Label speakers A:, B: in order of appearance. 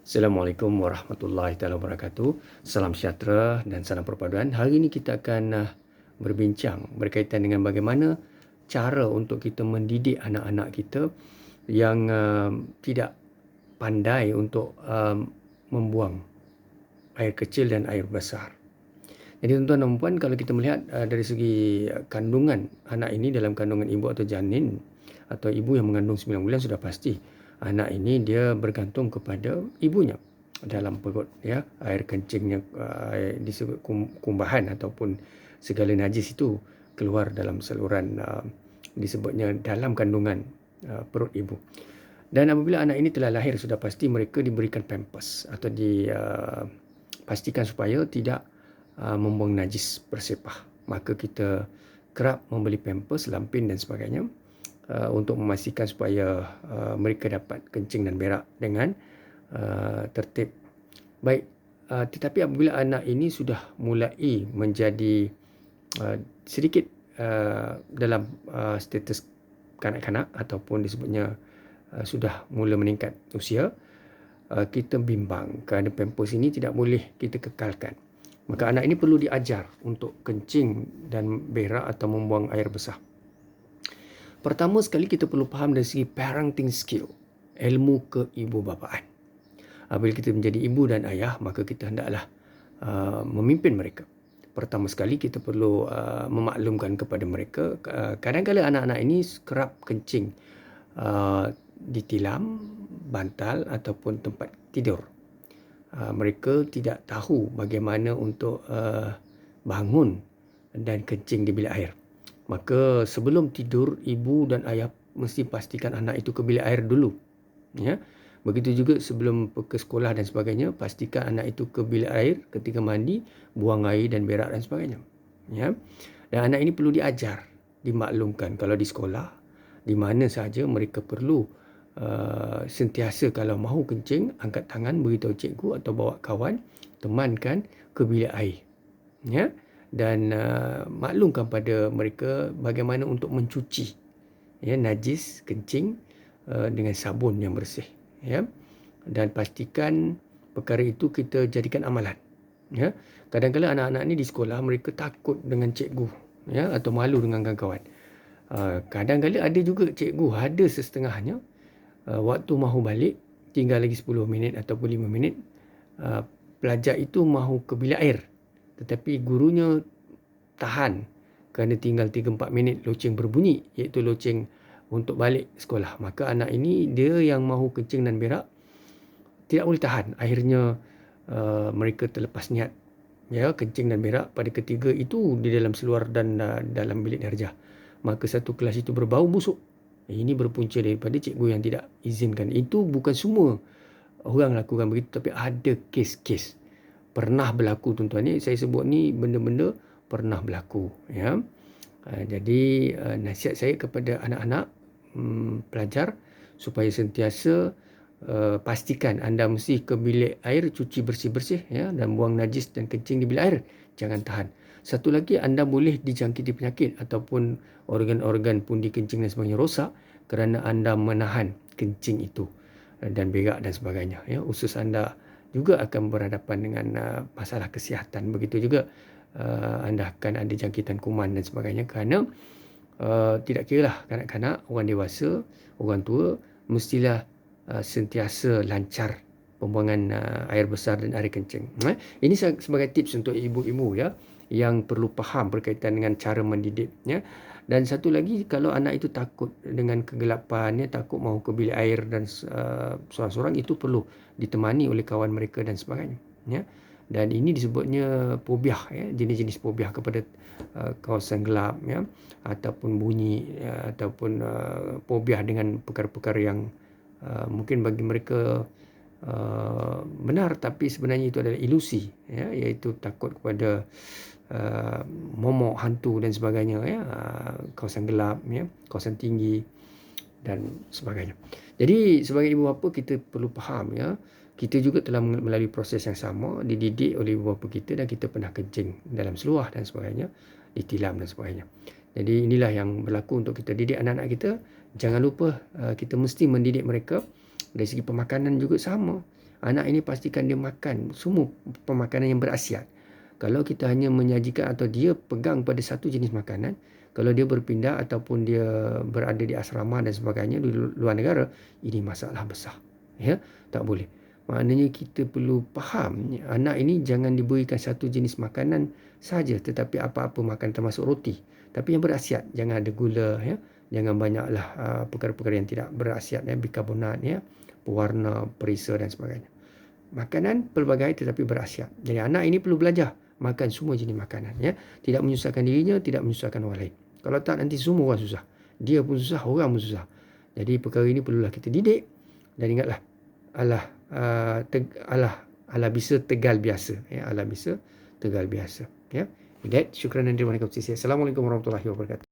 A: Assalamualaikum warahmatullahi taala wabarakatuh. Salam sejahtera dan salam perpaduan. Hari ini kita akan berbincang berkaitan dengan bagaimana cara untuk kita mendidik anak-anak kita yang tidak pandai untuk membuang air kecil dan air besar. Jadi tuan-tuan dan puan, kalau kita melihat dari segi kandungan anak ini dalam kandungan ibu atau janin atau ibu yang mengandung 9 bulan, sudah pasti anak ini dia bergantung kepada ibunya dalam perut, ya. Air kencingnya, disebut kumbahan ataupun segala najis itu keluar dalam saluran, disebutnya dalam kandungan perut ibu. Dan apabila anak ini telah lahir, sudah pasti mereka diberikan pampers atau dipastikan supaya tidak membuang najis bersepah. Maka kita kerap membeli pampers, lampin dan sebagainya untuk memastikan supaya mereka dapat kencing dan berak dengan tertib. Baik, tetapi apabila anak ini sudah mulai menjadi sedikit dalam status kanak-kanak ataupun disebutnya sudah mula meningkat usia, kita bimbang kerana pampers ini tidak boleh kita kekalkan. Maka anak ini perlu diajar untuk kencing dan berak atau membuang air besar. Pertama sekali kita perlu faham dari segi parenting skill, ilmu keibubapaan. Apabila kita menjadi ibu dan ayah, maka kita hendaklah memimpin mereka. Pertama sekali kita perlu memaklumkan kepada mereka, kadang-kadang anak-anak ini kerap kencing di tilam, bantal ataupun tempat tidur. Mereka tidak tahu bagaimana untuk bangun dan kencing di bilik air. Maka sebelum tidur, ibu dan ayah mesti pastikan anak itu ke bilik air dulu, ya. Begitu juga sebelum ke sekolah dan sebagainya, pastikan anak itu ke bilik air ketika mandi, buang air dan berak dan sebagainya, ya. Dan anak ini perlu diajar, dimaklumkan kalau di sekolah, di mana sahaja mereka perlu sentiasa kalau mahu kencing, angkat tangan, beritahu cikgu atau bawa kawan, temankan ke bilik air, ya. Dan maklumkan pada mereka bagaimana untuk mencuci, ya, najis kencing dengan sabun yang bersih, ya. Dan pastikan perkara itu kita jadikan amalan, ya. Kadang-kadang anak-anak ni di sekolah mereka takut dengan cikgu, ya, atau malu dengan kawan-kawan. Kadang-kadang ada juga cikgu, ada sesetengahnya, waktu mahu balik, tinggal lagi 10 minit ataupun 5 minit, pelajar itu mahu ke bilik air, tetapi gurunya tahan kerana tinggal 3-4 minit loceng berbunyi, iaitu loceng untuk balik sekolah. Maka anak ini, dia yang mahu kencing dan berak, tidak boleh tahan. Akhirnya mereka terlepas niat, ya, kencing dan berak pada ketiga itu di dalam seluar dan dalam bilik darjah. Maka satu kelas itu berbau busuk. Ini berpunca daripada cikgu yang tidak izinkan. Itu bukan semua orang lakukan begitu, tapi ada kes-kes pernah berlaku, tuan-tuan. Ni saya sebut ni benda-benda pernah berlaku, ya. Jadi nasihat saya kepada anak-anak pelajar supaya sentiasa pastikan anda mesti ke bilik air, cuci bersih-bersih, ya, dan buang najis dan kencing di bilik air. Jangan tahan. Satu lagi, anda boleh dijangkiti penyakit ataupun organ-organ pundi kencing dan sebagainya rosak kerana anda menahan kencing itu dan berak dan sebagainya, ya. Usus anda juga akan berhadapan dengan masalah kesihatan. Begitu juga anda akan ada jangkitan kuman dan sebagainya, kerana tidak kiralah kanak-kanak, orang dewasa, orang tua, mestilah sentiasa lancar pembuangan air besar dan air kencing. Ini sebagai tips untuk ibu-ibu, ya, yang perlu faham berkaitan dengan cara mendidik, ya. Dan satu lagi, kalau anak itu takut dengan kegelapan, ya, takut mahu ke bilik air dan seorang-seorang, itu perlu ditemani oleh kawan mereka dan sebagainya, ya. Dan ini disebutnya fobia, ya, jenis-jenis fobia kepada kawasan gelap, ya, ataupun bunyi, ya, ataupun fobia dengan perkara-perkara yang mungkin bagi mereka benar, tapi sebenarnya itu adalah ilusi, ya, iaitu takut kepada momok, hantu dan sebagainya, ya, kawasan gelap, ya, kawasan tinggi dan sebagainya. Jadi sebagai ibu bapa kita perlu faham, ya, kita juga telah melalui proses yang sama, dididik oleh ibu bapa kita, dan kita pernah kencing dalam seluar dan sebagainya, ditilam dan sebagainya. Jadi inilah yang berlaku untuk kita didik anak-anak kita. Jangan lupa kita mesti mendidik mereka dari segi pemakanan juga sama. Anak ini pastikan dia makan semua pemakanan yang berkhasiat. Kalau kita hanya menyajikan atau dia pegang pada satu jenis makanan, kalau dia berpindah ataupun dia berada di asrama dan sebagainya di luar negara, ini masalah besar. Ya, tak boleh. Maknanya kita perlu faham, anak ini jangan diberikan satu jenis makanan saja, tetapi apa-apa makan termasuk roti. Tapi yang berkhasiat, jangan ada gula, ya. Jangan banyaklah perkara-perkara yang tidak berkhasiat, ya, bikarbonat, ya, pewarna, perisa dan sebagainya. Makanan pelbagai tetapi berkhasiat. Jadi anak ini perlu belajar makan semua jenis makanan, ya. Tidak menyusahkan dirinya, tidak menyusahkan orang lain. Kalau tak, nanti semua orang susah. Dia pun susah, orang pun susah. Jadi perkara ini perlulah kita didik. Dan ingatlah, Allah bisa tegal biasa, ya. Allah bisa tegal biasa, ya. With that, syukran dan terima kasih. Assalamualaikum warahmatullahi wabarakatuh.